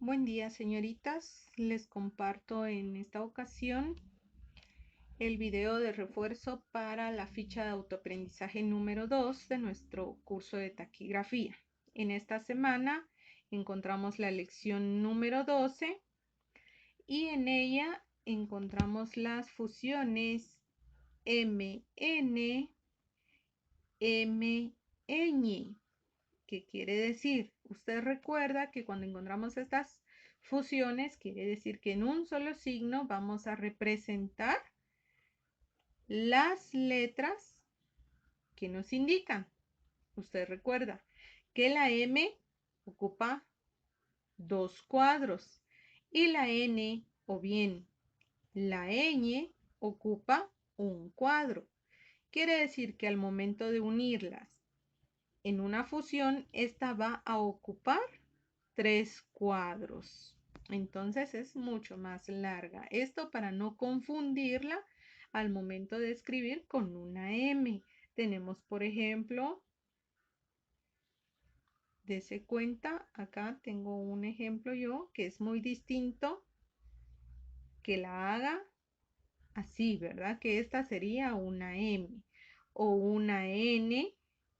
Buen día, señoritas. Les comparto en esta ocasión el video de refuerzo para la ficha de autoaprendizaje número 2 de nuestro curso de taquigrafía. En esta semana encontramos la lección número 12 y en ella encontramos las fusiones MN, MN. ¿Qué quiere decir? Usted recuerda que cuando encontramos estas fusiones, quiere decir que en un solo signo vamos a representar las letras que nos indican. Usted recuerda que la M ocupa 2 cuadros y la N o bien la ñ ocupa un cuadro. Quiere decir que al momento de unirlas en una fusión, esta va a ocupar 3 cuadros. Entonces es mucho más larga. Esto para no confundirla al momento de escribir con una M. Tenemos, por ejemplo, dese cuenta, acá tengo un ejemplo yo que es muy distinto, que la haga así, ¿verdad? Que esta sería una M o una N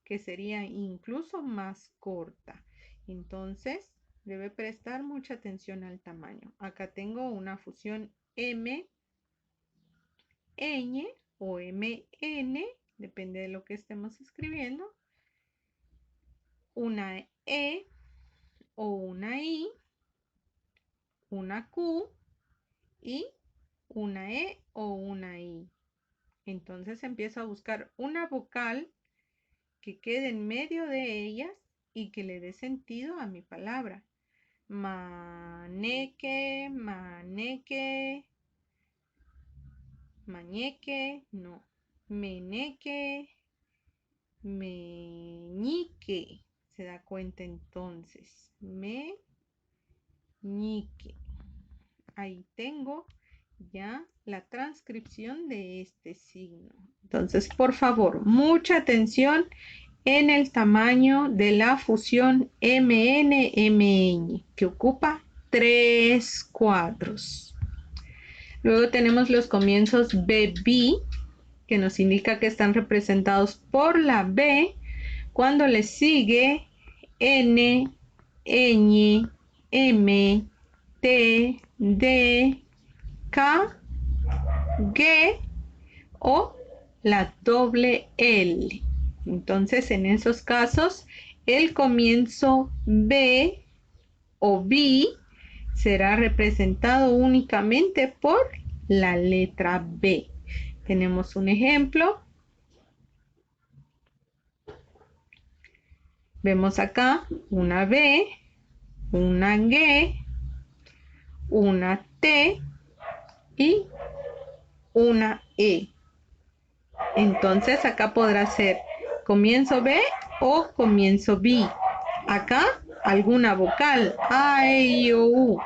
que sería incluso más corta. Entonces, debe prestar mucha atención al tamaño. Acá tengo una fusión M, ñ o MN, depende de lo que estemos escribiendo, una E o una I, una Q y una E o una I. Entonces empiezo a buscar una vocal que quede en medio de ellas y que le dé sentido a mi palabra. Maneque, maneque, mañeque, no. Meneque, meñique. ¿Se da cuenta entonces? Meñique. Ahí tengo ya la transcripción de este signo. Entonces, por favor, mucha atención en el tamaño de la fusión MN-MN, que ocupa 3 cuadros. Luego tenemos los comienzos BB, que nos indica que están representados por la B, cuando le sigue N, Ñ, M, T, D, K, G o la doble L. Entonces, en esos casos, el comienzo B o B será representado únicamente por la letra B. Tenemos un ejemplo. Vemos acá una B, una G, una T y una E. Entonces acá podrá ser comienzo B o comienzo B. Acá alguna vocal. A, E, I, O, U.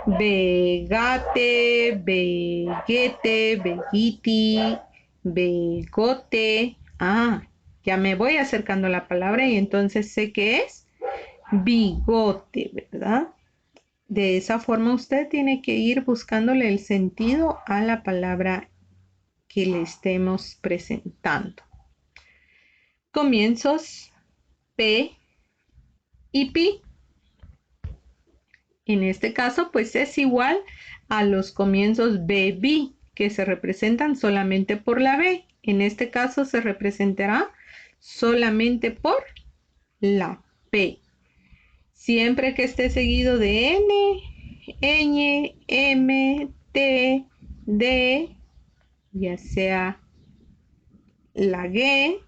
Vegate, veguete, veguiti, vegote. Ah, ya me voy acercando a la palabra y entonces sé que es bigote, ¿verdad? De esa forma usted tiene que ir buscándole el sentido a la palabra que le estemos presentando. Comienzos P y Pi. En este caso, pues es igual a los comienzos B-B, que se representan solamente por la B. En este caso se representará solamente por la P. Siempre que esté seguido de N, Ñ, M, T, D, ya sea la G,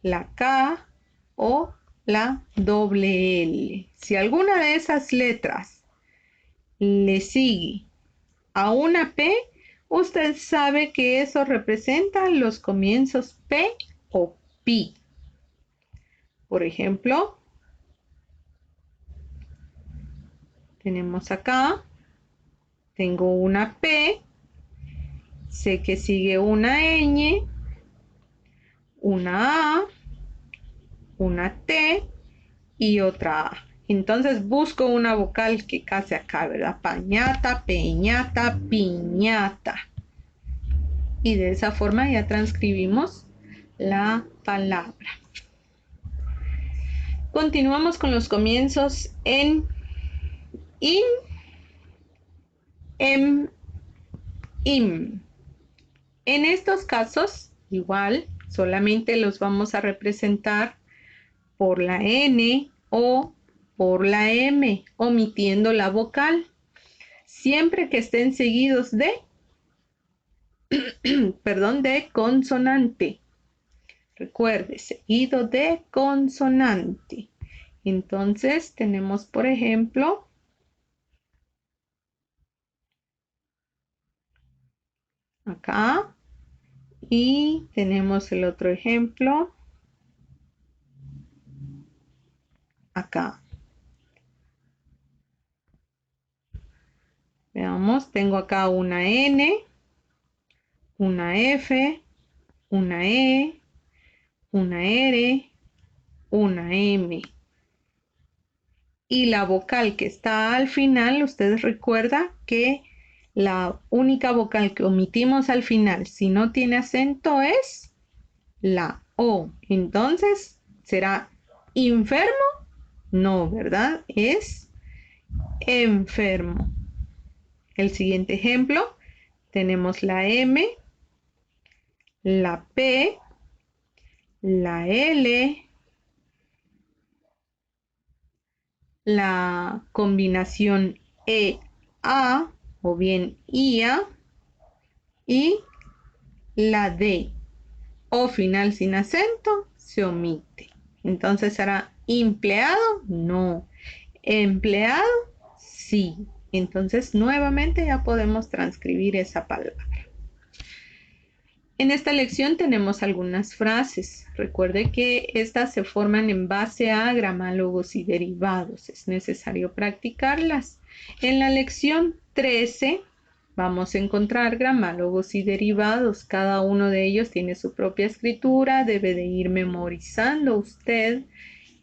la K o la doble L. Si alguna de esas letras le sigue a una P, usted sabe que eso representa los comienzos P o Pi. Por ejemplo, tenemos acá, tengo una P, sé que sigue una ñ, una A, una T y otra A. Entonces busco una vocal que case acá, ¿verdad? Pañata, peñata, piñata. Y de esa forma ya transcribimos la palabra. Continuamos con los comienzos en in, em, im. En estos casos, igual, solamente los vamos a representar por la N o por la M, omitiendo la vocal, siempre que estén seguidos de, perdón, de consonante. Recuerde, seguido de consonante. Entonces, tenemos, por ejemplo, acá, y tenemos el otro ejemplo acá. Veamos, tengo acá una N, una F, una E, una R, una M. Y la vocal que está al final, ustedes recuerdan que la única vocal que omitimos al final, si no tiene acento, es la O. Entonces, ¿será enfermo? No, ¿verdad? Es enfermo. El siguiente ejemplo, tenemos la M, la P, la L, la combinación EA o bien IA y la D. O final sin acento se omite. Entonces, ¿será empleado? No. ¿Empleado? Sí. Entonces, nuevamente ya podemos transcribir esa palabra. En esta lección tenemos algunas frases. Recuerde que estas se forman en base a gramálogos y derivados. Es necesario practicarlas. En la lección 13 vamos a encontrar gramálogos y derivados. Cada uno de ellos tiene su propia escritura. Debe de ir memorizando usted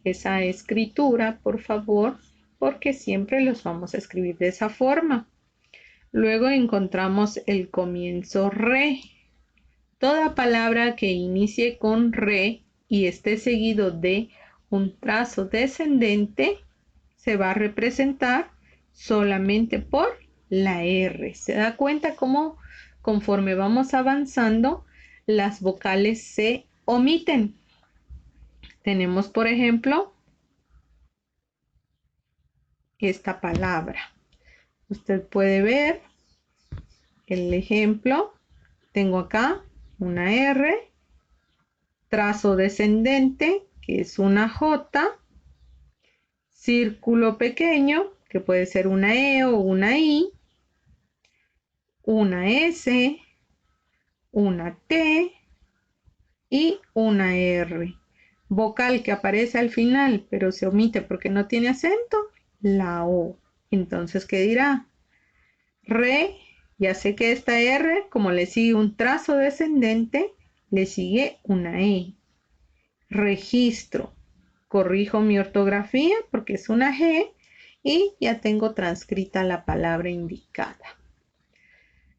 esa escritura, por favor, porque siempre los vamos a escribir de esa forma. Luego encontramos el comienzo re. Toda palabra que inicie con re y esté seguido de un trazo descendente se va a representar solamente por la R. ¿Se da cuenta cómo conforme vamos avanzando las vocales se omiten? Tenemos, por ejemplo, esta palabra. Usted puede ver el ejemplo. Tengo acá una R, trazo descendente, que es una J, círculo pequeño, que puede ser una E o una I, una S, una T y una R. Vocal que aparece al final, pero se omite porque no tiene acento, la O. Entonces, ¿qué dirá? Re, ya sé que esta R, como le sigue un trazo descendente, le sigue una E. Registro. Corrijo mi ortografía porque es una G y ya tengo transcrita la palabra indicada.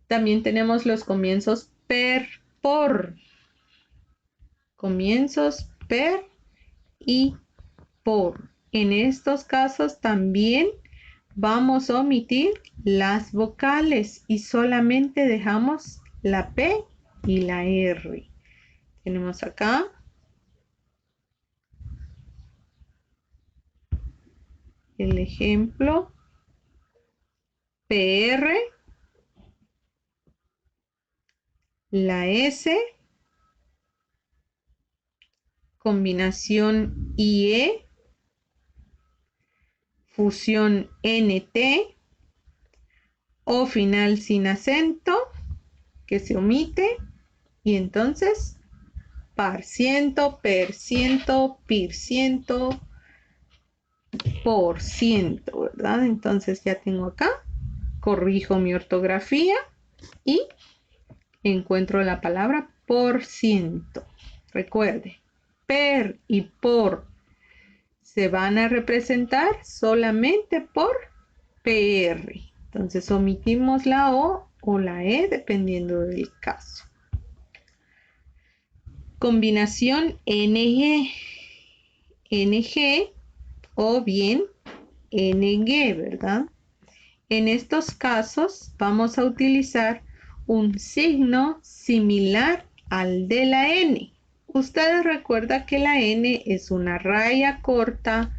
También tenemos los comienzos per, por. Comienzos per y por. En estos casos también vamos a omitir las vocales y solamente dejamos la P y la R. Tenemos acá el ejemplo PR, la S, combinación IE, fusión NT, O final sin acento, que se omite, y entonces parciento, perciento, pirciento, por ciento, ¿verdad? Entonces ya tengo acá, corrijo mi ortografía y encuentro la palabra por ciento. Recuerde, per y por se van a representar solamente por PR. Entonces omitimos la O la E dependiendo del caso. Combinación NG, NG o bien NG, ¿verdad? En estos casos vamos a utilizar un signo similar al de la N. Ustedes recuerdan que la N es una raya corta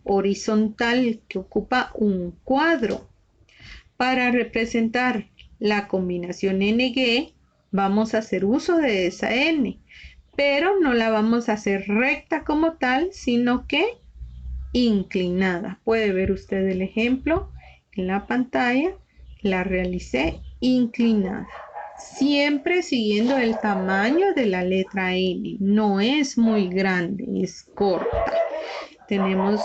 horizontal que ocupa un cuadro. Para representar la combinación NG vamos a hacer uso de esa N, pero no la vamos a hacer recta como tal, sino que inclinada. Puede ver usted el ejemplo en la pantalla. La realicé inclinada, siempre siguiendo el tamaño de la letra N. No es muy grande, es corta. Tenemos,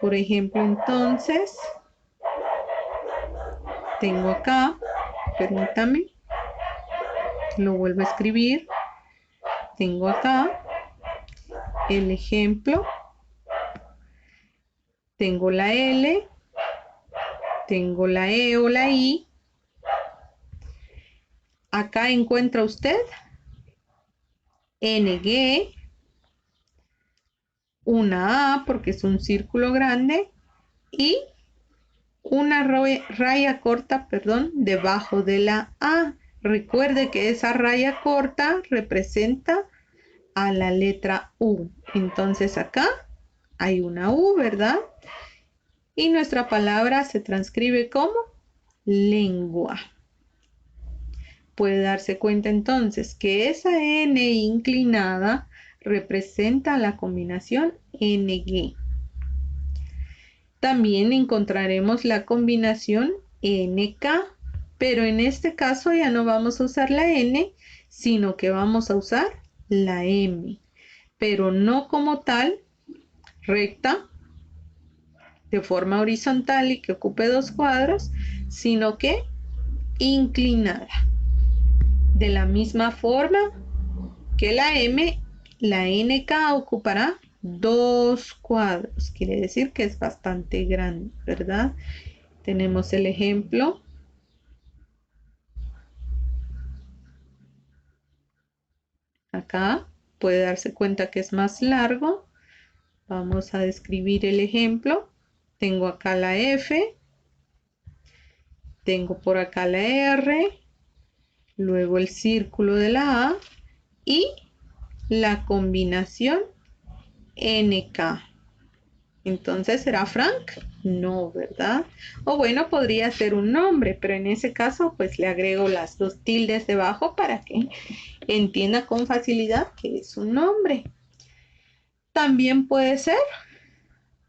por ejemplo, entonces, tengo acá, permítame, lo vuelvo a escribir. Tengo acá el ejemplo. Tengo la L, tengo la E o la I. Acá encuentra usted NG, una A porque es un círculo grande y una raya corta, perdón, debajo de la A. Recuerde que esa raya corta representa a la letra U. Entonces acá hay una U, ¿verdad? Y nuestra palabra se transcribe como lengua. Puede darse cuenta entonces que esa N inclinada representa la combinación NG. También encontraremos la combinación NK, pero en este caso ya no vamos a usar la N, sino que vamos a usar la M, pero no como tal, recta, de forma horizontal y que ocupe dos cuadros, sino que inclinada. De la misma forma que la M, la NK ocupará dos cuadros. Quiere decir que es bastante grande, ¿verdad? Tenemos el ejemplo. Acá puede darse cuenta que es más largo. Vamos a describir el ejemplo. Tengo acá la F. Tengo por acá la R. Luego el círculo de la A. Y la combinación NK. Entonces, ¿será Frank? No, ¿verdad? O bueno, podría ser un nombre, pero en ese caso, pues le agrego las dos tildes debajo para que entienda con facilidad que es un nombre. También puede ser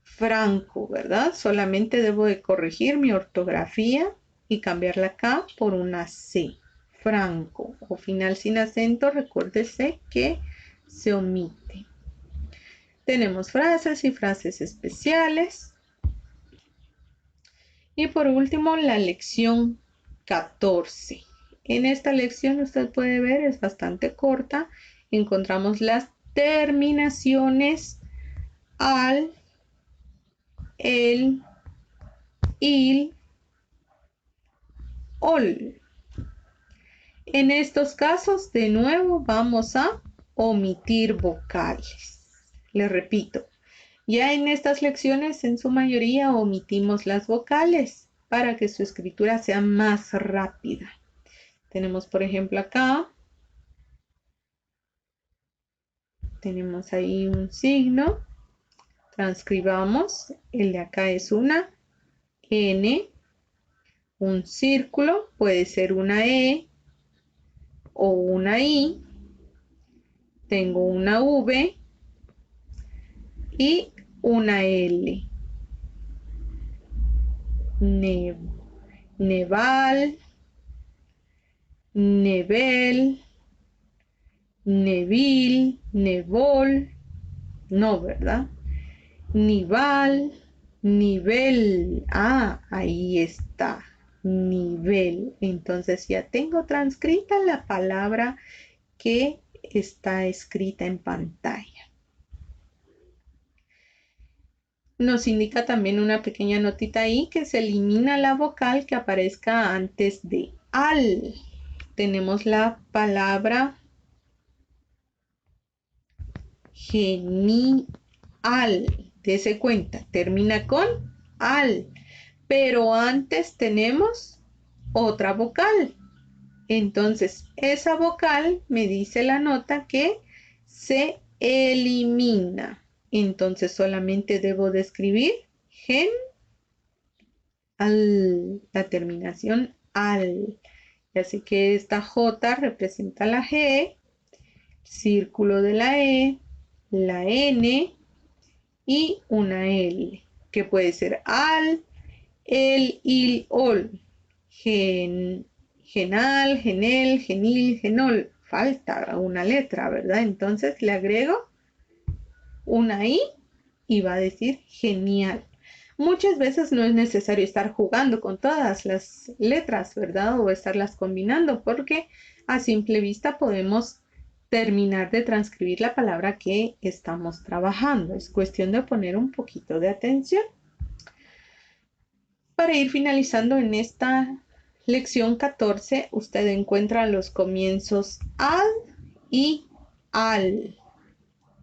Franco, ¿verdad? Solamente debo de corregir mi ortografía y cambiar la K por una C. Franco o final sin acento, recuérdese que se omite. Tenemos frases y frases especiales. Y por último, la lección 14. En esta lección usted puede ver, es bastante corta. Encontramos las terminaciones al, el, il, ol. En estos casos, de nuevo, vamos a omitir vocales. Les repito, ya en estas lecciones, en su mayoría, omitimos las vocales para que su escritura sea más rápida. Tenemos, por ejemplo, acá, tenemos ahí un signo. Transcribamos, el de acá es una N, un círculo, puede ser una E o una I. Tengo una V y una L. Neval, Nebel, Nevil, Nevol, no, ¿verdad? Nival, nivel, ahí está, nivel. Entonces ya tengo transcrita la palabra que está escrita en pantalla. nos indica también una pequeña notita ahí que se elimina la vocal que aparezca antes de al. Tenemos la palabra genial. Dese cuenta, termina con al, pero antes tenemos otra vocal. Entonces, esa vocal me dice la nota que se elimina. Entonces, solamente debo de escribir gen al, la terminación al. Así que esta J representa la G, círculo de la E, la N y una L, que puede ser al, el, il, ol, genal, genel, genil, genol. Falta una letra, ¿verdad? Entonces le agrego una I y va a decir genial. Muchas veces no es necesario estar jugando con todas las letras, ¿verdad? O estarlas combinando, porque a simple vista podemos terminar de transcribir la palabra que estamos trabajando. Es cuestión de poner un poquito de atención. Para ir finalizando en esta lección 14, usted encuentra los comienzos ad y al,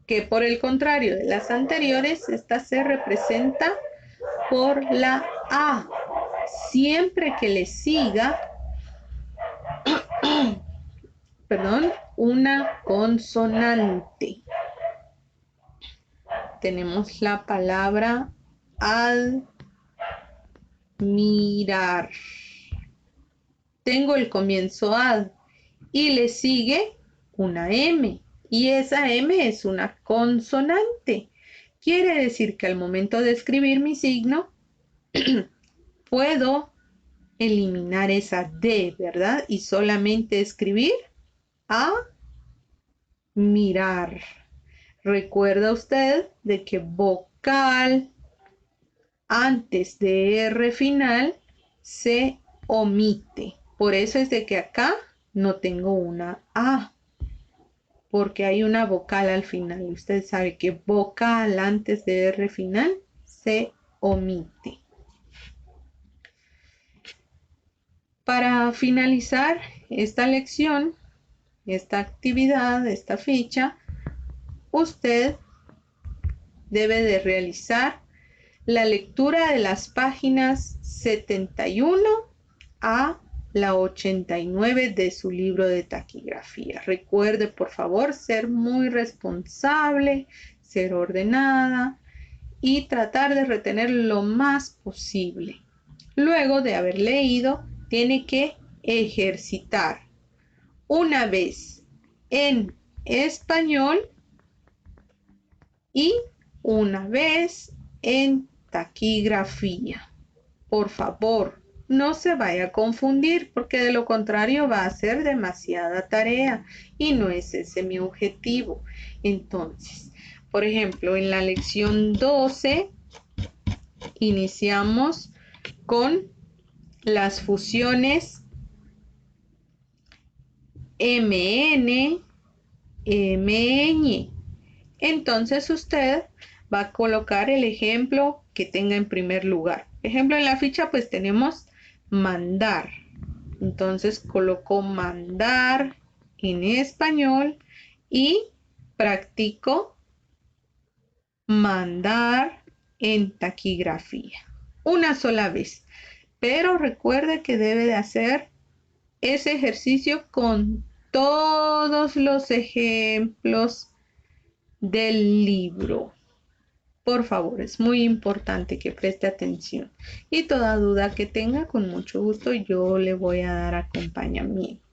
que por el contrario de las anteriores, esta se representa por la A. Siempre que le siga, perdón, una consonante. Tenemos la palabra admirar. Tengo el comienzo ad y le sigue una M. Y esa M es una consonante. Quiere decir que al momento de escribir mi signo, puedo eliminar esa D, ¿verdad? Y solamente escribir a mirar. Recuerda usted de que vocal antes de R final se omite. Por eso es de que acá no tengo una A, porque hay una vocal al final. Usted sabe que vocal antes de R final se omite. Para finalizar esta lección, esta actividad, esta ficha, usted debe de realizar la lectura de las páginas 71 a la 89 de su libro de taquigrafía. Recuerde, por favor, ser muy responsable, ser ordenada y tratar de retener lo más posible. Luego de haber leído, tiene que ejercitar una vez en español y una vez en taquigrafía. Por favor, no se vaya a confundir porque de lo contrario va a ser demasiada tarea y no es ese mi objetivo. Entonces, por ejemplo, en la lección 12 iniciamos con las fusiones MN, MN. Entonces usted va a colocar el ejemplo que tenga en primer lugar. Ejemplo, en la ficha pues tenemos mandar. Entonces coloco mandar en español y practico mandar en taquigrafía. Una sola vez. Pero recuerde que debe de hacer ese ejercicio con todos los ejemplos del libro. Por favor, es muy importante que preste atención. Y toda duda que tenga, con mucho gusto yo le voy a dar acompañamiento.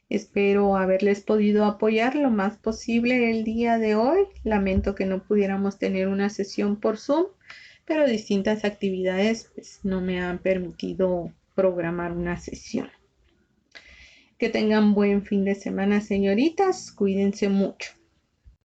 Espero haberles podido apoyar lo más posible el día de hoy. Lamento que no pudiéramos tener una sesión por Zoom, pero distintas actividades pues, no me han permitido programar una sesión. Que tengan buen fin de semana, señoritas. Cuídense mucho.